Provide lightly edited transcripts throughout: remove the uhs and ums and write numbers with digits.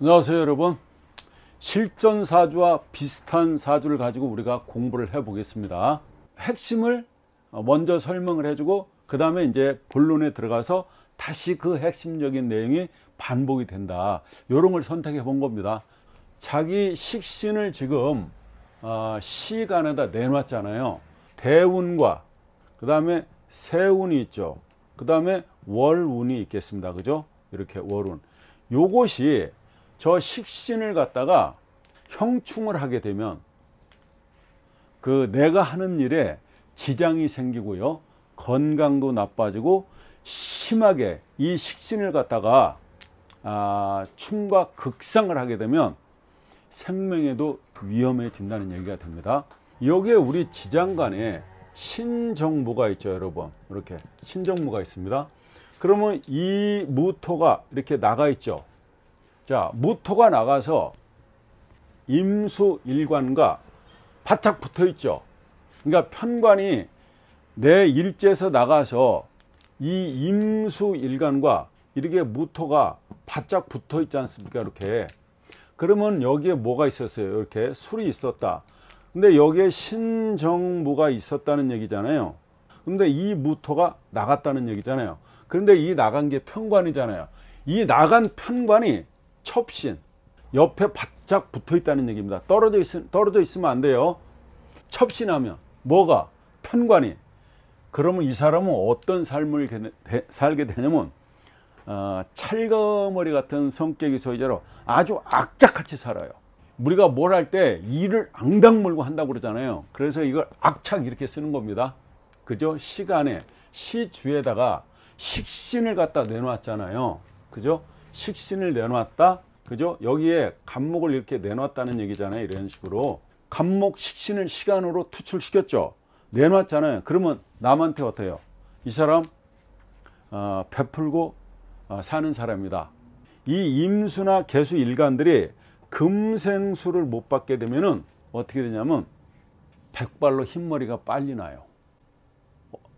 안녕하세요 여러분. 실전사주와 비슷한 사주를 가지고 우리가 공부를 해 보겠습니다. 핵심을 먼저 설명을 해주고 그 다음에 이제 본론에 들어가서 다시 그 핵심적인 내용이 반복이 된다, 이런 걸 선택해 본 겁니다. 자기 식신을 지금 시간에다 내놨잖아요. 대운과 그 다음에 세운이 있죠. 그 다음에 월운이 있겠습니다. 그죠? 이렇게 월운, 요것이 저 식신을 갖다가 형충을 하게 되면 그 내가 하는 일에 지장이 생기고요, 건강도 나빠지고 심하게 이 식신을 갖다가 충과 극상을 하게 되면 생명에도 위험해진다는 얘기가 됩니다. 여기에 우리 지장간에 신정무가 있죠 여러분. 이렇게 신정무가 있습니다. 그러면 이 무토가 이렇게 나가 있죠. 자, 무토가 나가서 임수일관과 바짝 붙어 있죠. 그러니까 편관이 내 일지에서 나가서 이 임수일관과 이렇게 무토가 바짝 붙어 있지 않습니까? 이렇게. 그러면 여기에 뭐가 있었어요? 이렇게 술이 있었다. 근데 여기에 신정무가 있었다는 얘기잖아요. 근데 이 무토가 나갔다는 얘기잖아요. 그런데 이 나간 게 편관이잖아요. 이 나간 편관이 첩신 옆에 바짝 붙어 있다는 얘기입니다. 떨어져 있으면 안 돼요. 첩신하면 뭐가? 편관이. 그러면 이 사람은 어떤 삶을 살게 되냐면 찰거머리 같은 성격의 소유자로 아주 악착같이 살아요. 우리가 뭘 할 때 일을 앙당물고 한다고 그러잖아요. 그래서 이걸 악착 이렇게 쓰는 겁니다. 그죠? 시간에 시주에다가 식신을 갖다 내놨잖아요. 그죠? 식신을 내놨다. 그죠? 여기에 간목을 이렇게 내놨다는 얘기잖아요. 이런 식으로 간목 식신을 시간으로 투출시켰죠. 내놨잖아요. 그러면 남한테 어때요? 이 사람 베풀고 사는 사람이다. 이 임수나 개수 일간들이 금생수를 못 받게 되면은 어떻게 되냐면 백발로 흰머리가 빨리 나요.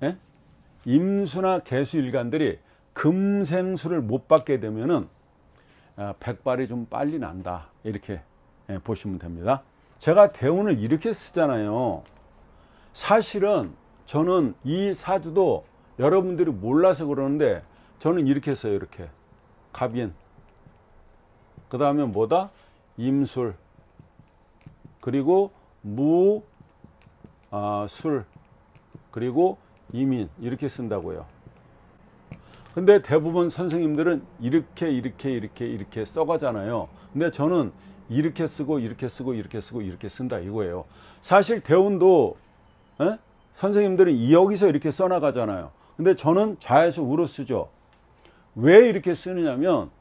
예? 임수나 개수 일간들이 금생수를 못 받게 되면은 백발이 좀 빨리 난다, 이렇게 보시면 됩니다. 제가 대운을 이렇게 쓰잖아요. 사실은 저는 이 사주도 여러분들이 몰라서 그러는데 저는 이렇게 써요. 이렇게 갑인, 그 다음에 뭐다? 임술, 그리고 무, 술, 그리고 이민, 이렇게 쓴다고요. 근데 대부분 선생님들은 이렇게 써가잖아요. 근데 저는 이렇게 쓰고 이렇게 쓰고 이렇게 쓰고 이렇게 쓴다 이거예요. 사실 대운도 선생님들은 여기서 이렇게 써나가잖아요. 근데 저는 좌에서 우로 쓰죠. 왜 이렇게 쓰느냐면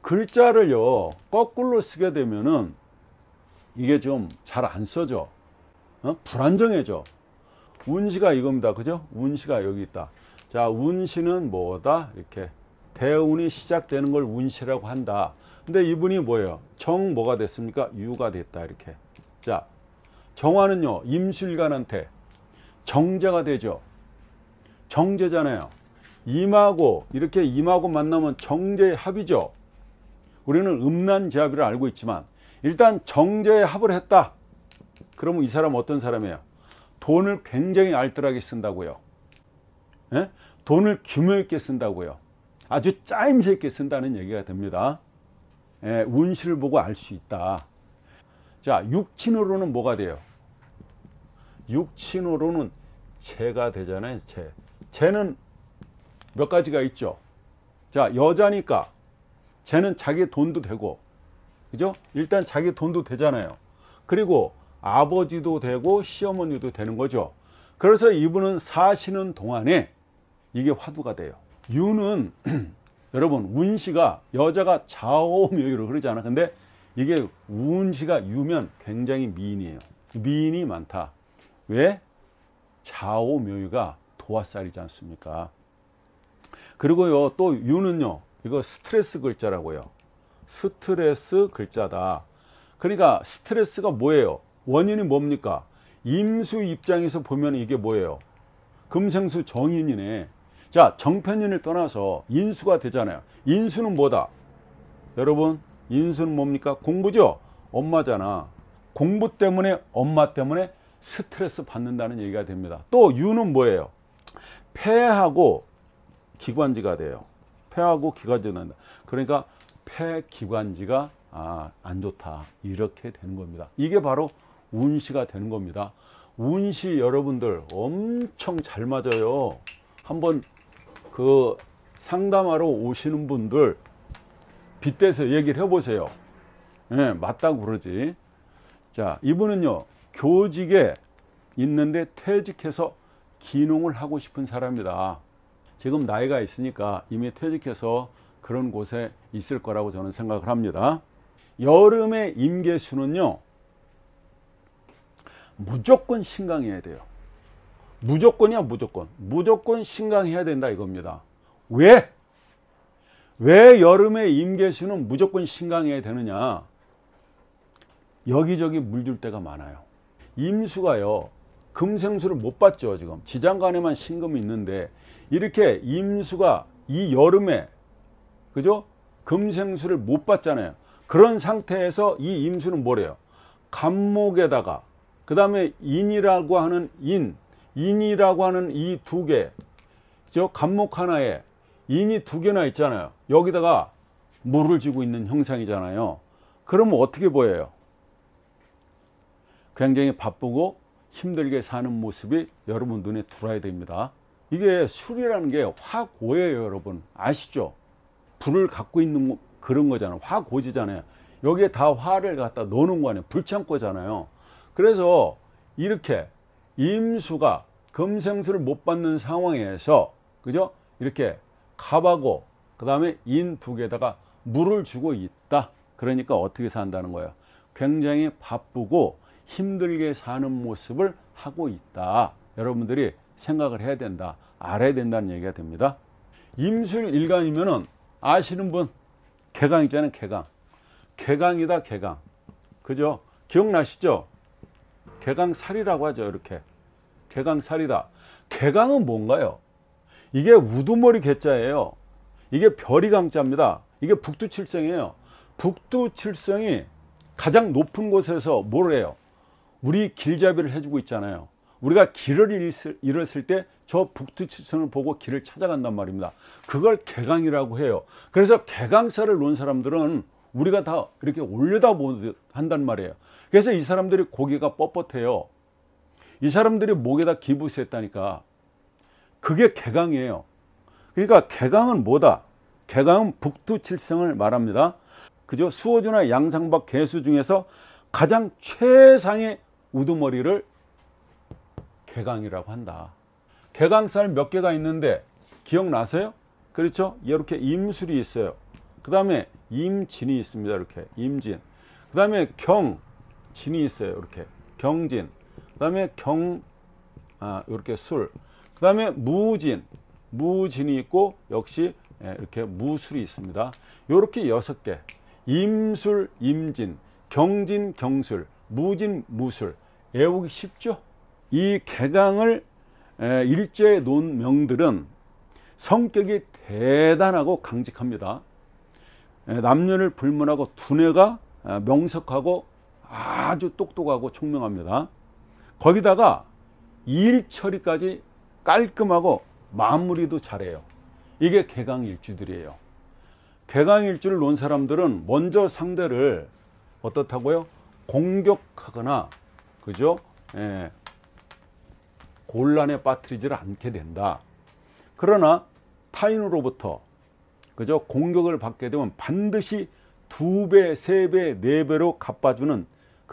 글자를요 거꾸로 쓰게 되면은 이게 좀 잘 안 써져. 불안정해져. 운시가 이겁니다. 그죠? 운시가 여기 있다. 자, 운시는 뭐다? 이렇게 대운이 시작되는 걸 운시라고 한다. 근데 이분이 뭐예요? 정 뭐가 됐습니까? 유가 됐다. 이렇게. 자, 정화는요 임술관한테 정제가 되죠. 정제잖아요. 임하고 이렇게 임하고 만나면 정제의 합이죠. 우리는 음란제합이라 알고 있지만 일단 정제의 합을 했다. 그러면 이 사람은 어떤 사람이에요? 돈을 굉장히 알뜰하게 쓴다고요. 예? 돈을 규모 있게 쓴다고요. 아주 짜임새 있게 쓴다는 얘기가 됩니다. 예, 운시를 보고 알 수 있다. 자, 육친으로는 뭐가 돼요? 육친으로는 재가 되잖아요. 재는 몇 가지가 있죠. 자, 여자니까 재는 자기 돈도 되고, 그죠? 일단 자기 돈도 되잖아요. 그리고 아버지도 되고 시어머니도 되는 거죠. 그래서 이분은 사시는 동안에 이게 화두가 돼요. 유는 여러분 운시가 여자가 좌오묘유로 흐르잖아. 근데 이게 운시가 유면 굉장히 미인이에요. 미인이 많다. 왜? 좌오묘유가 도화살이지 않습니까? 그리고요 또 유는요 이거 스트레스 글자라고요. 스트레스 글자다. 그러니까 스트레스가 뭐예요? 원인이 뭡니까? 임수 입장에서 보면 이게 뭐예요? 금생수 정인이네. 자, 정편인을 떠나서 인수가 되잖아요. 인수는 뭐다? 여러분, 인수는 뭡니까? 공부죠. 엄마잖아. 공부 때문에, 엄마 때문에 스트레스 받는다는 얘기가 됩니다. 또 유는 뭐예요? 폐하고 기관지가 돼요. 폐하고 기관지가 된다. 그러니까 폐기관지가 안 좋다, 이렇게 되는 겁니다. 이게 바로 운시가 되는 겁니다. 운시 여러분들 엄청 잘 맞아요. 한번 그 상담하러 오시는 분들 빗대서 얘기를 해보세요. 네, 맞다고 그러지. 자, 이분은요, 교직에 있는데 퇴직해서 기농을 하고 싶은 사람이다. 지금 나이가 있으니까 이미 퇴직해서 그런 곳에 있을 거라고 저는 생각을 합니다. 여름의 임계수는요, 무조건 신강해야 돼요. 무조건이야, 무조건. 무조건 신강해야 된다 이겁니다. 왜? 왜 여름의 임계수는 무조건 신강해야 되느냐? 여기저기 물들 때가 많아요. 임수가요, 금생수를 못 받죠. 지금 지장간에만 신금이 있는데, 이렇게 임수가 이 여름에, 그죠? 금생수를 못 받잖아요. 그런 상태에서 이 임수는 뭐래요? 간목에다가 그 다음에 인이라고 하는 인이라고 하는 이 두 개, 그죠? 간목 하나에 인이 두 개나 있잖아요. 여기다가 물을 쥐고 있는 형상이잖아요. 그러면 어떻게 보여요? 굉장히 바쁘고 힘들게 사는 모습이 여러분 눈에 들어와야 됩니다. 이게 술이라는 게 화고예요, 여러분. 아시죠? 불을 갖고 있는 그런 거잖아요. 화고지잖아요. 여기에 다 화를 갖다 넣는 거 아니에요. 불창고잖아요. 그래서 이렇게 임수가 금생수를 못 받는 상황에서, 그죠? 이렇게 갑하고 그 다음에 인 두 개다가 물을 주고 있다. 그러니까 어떻게 산다는 거예요? 굉장히 바쁘고 힘들게 사는 모습을 하고 있다. 여러분들이 생각을 해야 된다. 알아야 된다는 얘기가 됩니다. 임술일간이면은 아시는 분, 개강 있잖아요. 개강. 개강이다, 개강. 그죠? 기억나시죠? 개강살이라고 하죠. 이렇게. 개강살이다. 개강은 뭔가요? 이게 우두머리 개자예요. 이게 별이강자입니다. 이게 북두칠성이에요. 북두칠성이 가장 높은 곳에서 뭘 해요? 우리 길잡이를 해주고 있잖아요. 우리가 길을 잃었을 때 저 북두칠성을 보고 길을 찾아간단 말입니다. 그걸 개강이라고 해요. 그래서 개강살을 놓은 사람들은 우리가 다 이렇게 올려다보듯 한단 말이에요. 그래서 이 사람들이 고개가 뻣뻣해요. 이 사람들이 목에다 기부스했다니까. 그게 개강이에요. 그러니까 개강은 뭐다? 개강은 북두칠성을 말합니다. 그죠? 수호주나 양상박 개수 중에서 가장 최상의 우두머리를 개강이라고 한다. 개강살 몇 개가 있는데 기억나세요? 그렇죠? 이렇게 임술이 있어요. 그 다음에 임진이 있습니다. 이렇게 임진. 그 다음에 경진이 있어요. 이렇게 경진. 그 다음에 이렇게 술. 그 다음에 무진이 있고 역시 이렇게 무술이 있습니다. 이렇게 6개. 임술, 임진, 경진, 경술, 무진, 무술. 외우기 쉽죠? 이 개강을 일제에 놓은 명들은 성격이 대단하고 강직합니다. 남녀를 불문하고 두뇌가 명석하고 아주 똑똑하고 총명합니다. 거기다가 일 처리까지 깔끔하고 마무리도 잘해요. 이게 개강일주들이에요. 개강일주를 놓은 사람들은 먼저 상대를 어떻다고요? 공격하거나, 그죠? 곤란에 빠뜨리지를 않게 된다. 그러나 타인으로부터, 그죠? 공격을 받게 되면 반드시 2배, 3배, 4배로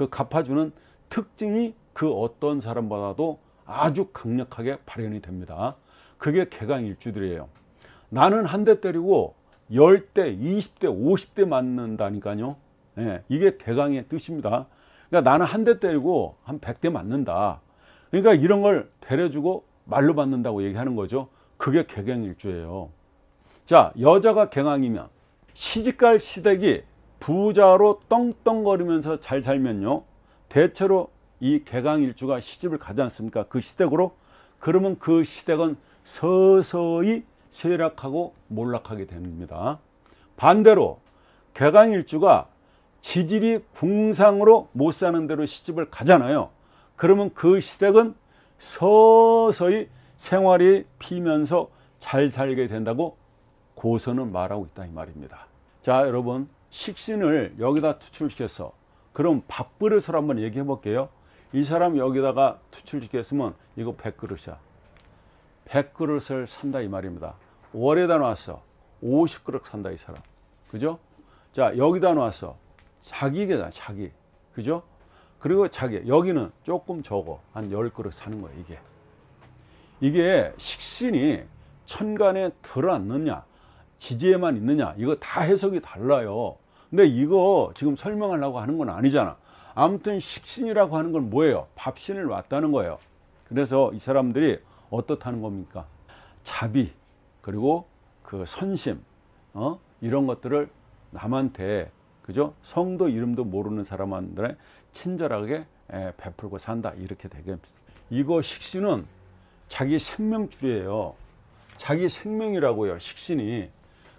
갚아주는 특징이 그 어떤 사람보다도 아주 강력하게 발현이 됩니다. 그게 개강일주들이에요. 나는 한 대 때리고 10대, 20대, 50대 맞는다니까요. 이게 개강의 뜻입니다. 그러니까 나는 한 대 때리고 한 100대 맞는다. 그러니까 이런 걸 데려주고 말로 받는다고 얘기하는 거죠. 그게 개강일주예요. 자, 여자가 개강이면 시집갈 시댁이 부자로 떵떵거리면서 잘 살면요, 대체로 이 개강일주가 시집을 가지 않습니까? 그 시댁으로. 그러면 그 시댁은 서서히 쇠락하고 몰락하게 됩니다. 반대로 괴강일주가 지질이 궁상으로 못 사는 대로 시집을 가잖아요. 그러면 그 시댁은 서서히 생활이 피면서 잘 살게 된다고 고서는 말하고 있다 이 말입니다. 자, 여러분, 식신을 여기다 투출시켰어. 그럼 밥그릇을 한번 얘기해 볼게요. 이 사람 여기다가 투출시켰으면 이거 100그릇이야. 100그릇을 산다 이 말입니다. 월에다 놨어. 50그릇 산다 이 사람. 그죠? 자, 여기다 놨어. 자기계다, 자기. 그죠? 그리고 자기, 여기는 조금 적어. 한 10그릇 사는 거야, 이게. 이게 식신이 천간에 들어앉느냐, 지지에만 있느냐, 이거 다 해석이 달라요. 근데 이거 지금 설명하려고 하는 건 아니잖아. 아무튼 식신이라고 하는 건 뭐예요? 밥신을 왔다는 거예요. 그래서 이 사람들이 어떻다는 겁니까? 자비, 그리고 그 선심, 이런 것들을 남한테, 그죠? 성도 이름도 모르는 사람한테 친절하게 베풀고 산다. 이렇게 되겠습니다. 이거 식신은 자기 생명줄이에요. 자기 생명이라고요, 식신이.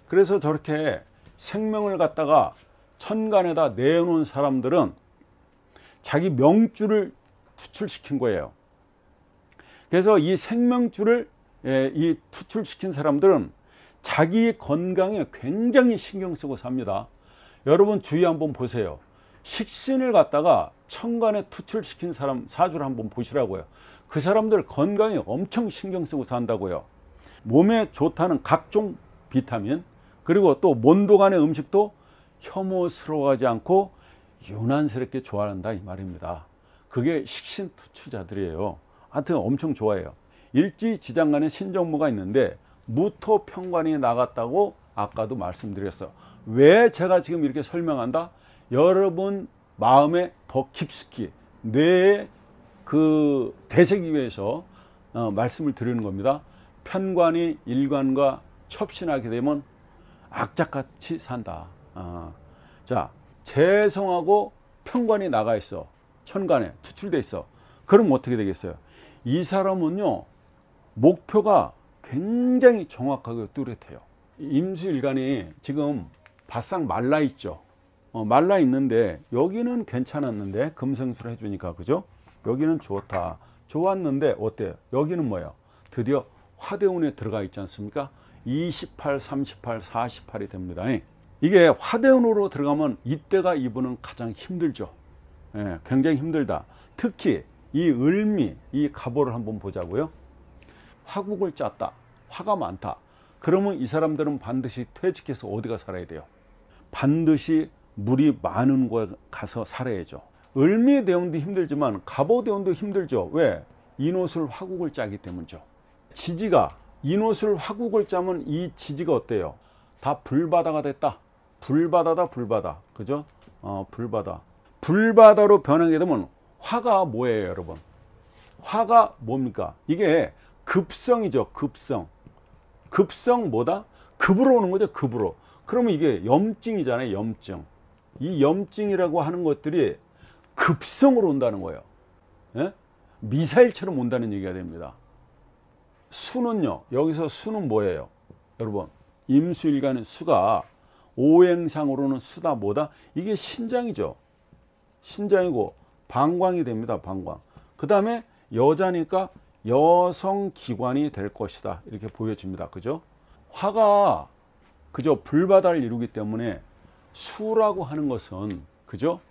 그래서 저렇게 생명을 갖다가 천간에다 내놓은 사람들은 자기 명줄을 투출시킨 거예요. 그래서 이 생명줄을 이 투출시킨 사람들은 자기 건강에 굉장히 신경 쓰고 삽니다. 여러분 주위 한번 보세요. 식신을 갖다가 천간에 투출시킨 사람 사주를 한번 보시라고요. 그 사람들 건강에 엄청 신경 쓰고 산다고요. 몸에 좋다는 각종 비타민, 그리고 또 몬도간의 음식도 혐오스러워하지 않고 유난스럽게 좋아한다 이 말입니다. 그게 식신 투출자들이에요. 하여튼 엄청 좋아해요. 일지지장간에 신정무가 있는데 무토평관이 나갔다고 아까도 말씀드렸어요. 왜 제가 지금 이렇게 설명한다? 여러분 마음에 더 깊숙이 뇌에 그 되새기 위해서 말씀을 드리는 겁니다. 편관이 일관과 첩신하게 되면 악착같이 산다. 자, 재성하고 편관이 나가 있어. 천간에 투출돼 있어. 그럼 어떻게 되겠어요? 이 사람은요, 목표가 굉장히 정확하고 뚜렷해요. 임수일간이 지금 바싹 말라 있죠. 말라 있는데 여기는 괜찮았는데 금생수를 해주니까, 그죠? 여기는 좋다. 좋았는데 어때요? 여기는 뭐예요? 드디어 화대운에 들어가 있지 않습니까? 28, 38, 48이 됩니다. 이게 화대운으로 들어가면 이때가 이분은 가장 힘들죠. 예, 굉장히 힘들다. 특히 이 을미, 이 갑오를 한번 보자고요. 화국을 짰다. 화가 많다. 그러면 이 사람들은 반드시 퇴직해서 어디가 살아야 돼요? 반드시 물이 많은 곳에 가서 살아야죠. 을미 대운도 힘들지만 갑오 대운도 힘들죠. 왜? 인옷을 화국을 짜기 때문이죠. 지지가 인옷을 화국을 짜면 이 지지가 어때요? 다 불바다가 됐다. 불바다다, 불바다. 그죠? 불바다. 불바다로 변하게 되면 화가 뭐예요, 여러분? 화가 뭡니까? 이게 급성이죠, 급성. 급성 뭐다? 급으로 오는 거죠, 급으로. 그러면 이게 염증이잖아요, 염증. 이 염증이라고 하는 것들이 급성으로 온다는 거예요. 예? 미사일처럼 온다는 얘기가 됩니다. 수는요, 여기서 수는 뭐예요? 여러분, 임수일간의 수가 오행상으로는 수다 뭐다? 이게 신장이죠. 신장이고 방광이 됩니다. 방광. 그 다음에 여자니까 여성기관이 될 것이다. 이렇게 보여집니다. 그죠? 화가 그저 불바다를 이루기 때문에 수라고 하는 것은 그죠?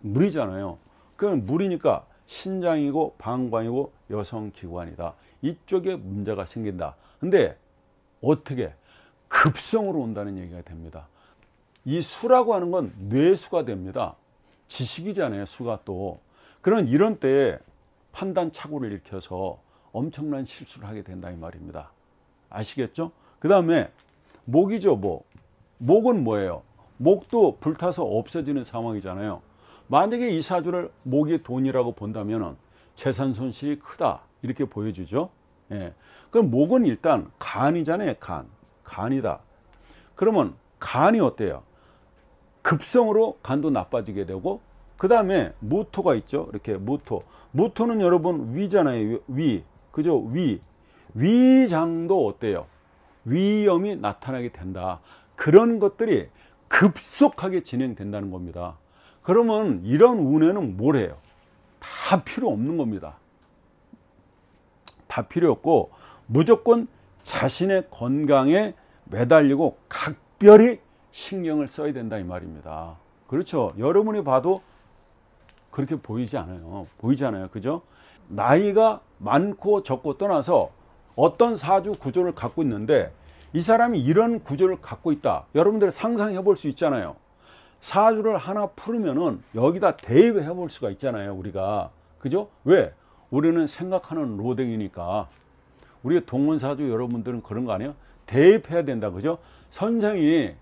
물이잖아요. 그건 물이니까 신장이고 방광이고 여성기관이다. 이쪽에 문제가 생긴다. 근데 어떻게? 급성으로 온다는 얘기가 됩니다. 이 수라고 하는 건 뇌수가 됩니다. 지식이잖아요, 수가 또. 그런 이런 때에 판단 착오를 일으켜서 엄청난 실수를 하게 된다 이 말입니다. 아시겠죠? 그 다음에 목이죠, 목. 목은 뭐예요? 목도 불타서 없어지는 상황이잖아요. 만약에 이 사주를 목이 돈이라고 본다면 재산 손실이 크다 이렇게 보여주죠. 예. 그럼 목은 일단 간이잖아요. 간이다. 그러면 간이 어때요? 급성으로 간도 나빠지게 되고, 그 다음에 무토가 있죠. 이렇게 무토. 무토는 여러분 위잖아요. 위. 그죠? 위. 위장도 어때요? 위염이 나타나게 된다. 그런 것들이 급속하게 진행된다는 겁니다. 그러면 이런 운에는 뭘 해요? 다 필요 없는 겁니다. 다 필요 없고 무조건 자신의 건강에 매달리고 각별히 신경을 써야 된다 이 말입니다. 그렇죠. 여러분이 봐도 그렇게 보이지 않아요. 보이잖아요. 그죠? 나이가 많고 적고 떠나서 어떤 사주 구조를 갖고 있는데 이 사람이 이런 구조를 갖고 있다. 여러분들 상상해 볼 수 있잖아요. 사주를 하나 풀으면은 여기다 대입해 볼 수가 있잖아요. 우리가. 그죠? 왜? 우리는 생각하는 로댕이니까. 우리 동문사주 여러분들은 그런 거 아니에요? 대입해야 된다. 그죠? 선생이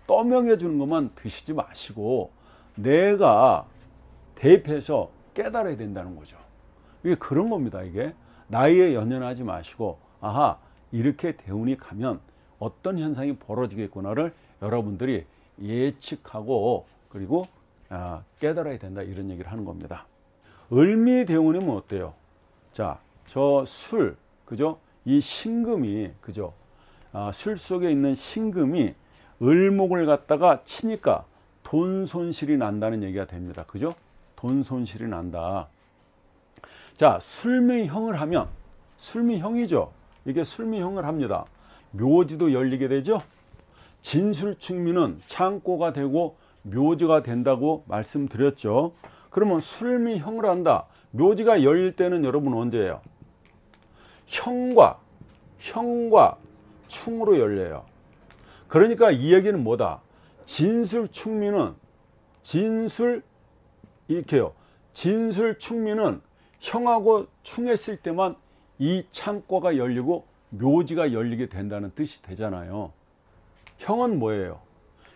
떠명해 주는 것만 드시지 마시고 내가 대입해서 깨달아야 된다는 거죠. 이게 그런 겁니다. 이게 나이에 연연하지 마시고 아하 이렇게 대운이 가면 어떤 현상이 벌어지겠구나를 여러분들이 예측하고 그리고 깨달아야 된다 이런 얘기를 하는 겁니다. 을미대운이면 어때요? 자, 저 술, 그죠? 이 신금이, 그죠? 술 속에 있는 신금이 을목을 갖다가 치니까 돈 손실이 난다는 얘기가 됩니다. 그죠? 돈 손실이 난다. 자, 술미형을 하면, 술미형이죠? 이게 술미형을 합니다. 묘지도 열리게 되죠? 진술충미는 창고가 되고 묘지가 된다고 말씀드렸죠. 그러면 술미형을 한다. 묘지가 열릴 때는 여러분 언제예요? 형과 충으로 열려요. 그러니까 이 얘기는 뭐다? 진술충미는 이렇게요. 진술충미는 형하고 충했을 때만 이 창고가 열리고 묘지가 열리게 된다는 뜻이 되잖아요. 형은 뭐예요?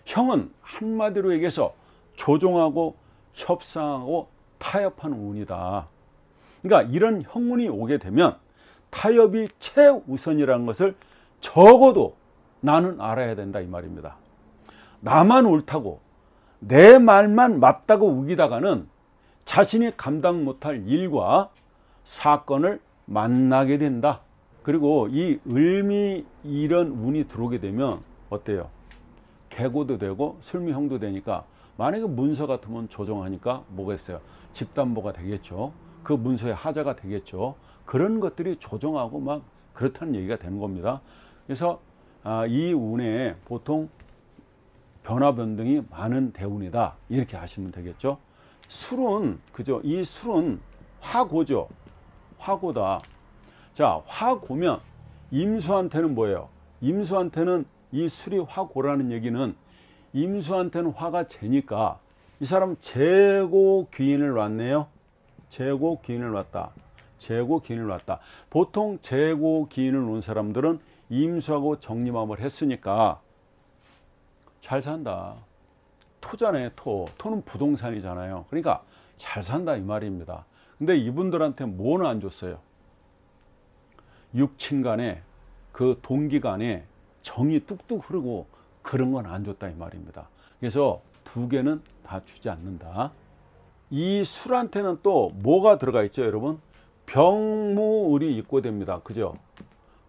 형은 한마디로 얘기해서 조종하고 협상하고 타협하는 운이다. 그러니까 이런 형운이 오게 되면 타협이 최우선이라는 것을 적어도 나는 알아야 된다 이 말입니다. 나만 옳다고 내 말만 맞다고 우기다가는 자신이 감당 못할 일과 사건을 만나게 된다. 그리고 이 을미 이런 운이 들어오게 되면 어때요? 개고도 되고 술미형도 되니까 만약에 문서 같으면 조정하니까 뭐겠어요? 집담보가 되겠죠. 그 문서의 하자가 되겠죠. 그런 것들이 조정하고 막 그렇다는 얘기가 되는 겁니다. 그래서 이 운에 보통 변화 변동이 많은 대운이다 이렇게 하시면 되겠죠. 술은 그죠? 이 술은 화고죠. 화고다. 자, 화고면 임수한테는 뭐예요? 임수한테는 이 술이 화고라는 얘기는 임수한테는 화가 재니까 이 사람 재고 귀인을 놨네요. 재고 귀인을 놨다. 재고 귀인을 놨다. 보통 재고 귀인을 놓은 사람들은 임수하고 정리마음을 했으니까 잘 산다. 토잖아요. 토는 부동산이잖아요. 그러니까 잘 산다 이 말입니다. 근데 이분들한테 뭐는 안 줬어요? 육친 간에 그 동기 간에 정이 뚝뚝 흐르고 그런 건 안 줬다 이 말입니다. 그래서 두 개는 다 주지 않는다. 이 술한테는 또 뭐가 들어가 있죠 여러분? 병무을이 입고됩니다. 그죠?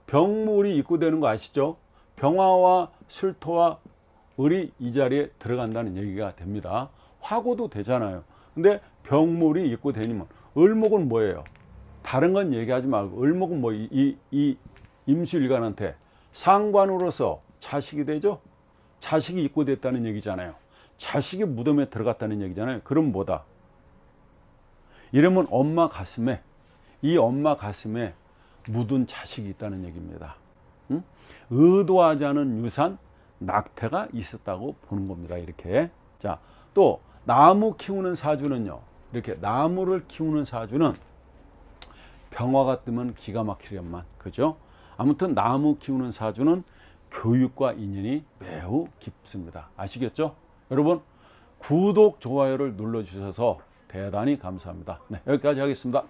병무을이 입고되는 거 아시죠? 병화와 술토와 을이 이 자리에 들어간다는 얘기가 됩니다. 화고도 되잖아요. 근데 병무을이 입고되면 을목은 뭐예요? 다른 건 얘기하지 말고 을목은 뭐 이 임수일간한테 상관으로서 자식이 되죠? 자식이 입고됐다는 얘기잖아요. 자식이 무덤에 들어갔다는 얘기잖아요. 그럼 뭐다? 이러면 엄마 가슴에 이 엄마 가슴에 묻은 자식이 있다는 얘기입니다. 응? 의도하지 않은 유산 낙태가 있었다고 보는 겁니다. 이렇게. 자, 또 나무 키우는 사주는요. 이렇게 나무를 키우는 사주는 병화가 뜨면 기가 막히련만. 그죠? 아무튼 나무 키우는 사주는 교육과 인연이 매우 깊습니다. 아시겠죠? 여러분 구독, 좋아요를 눌러주셔서 대단히 감사합니다. 네, 여기까지 하겠습니다.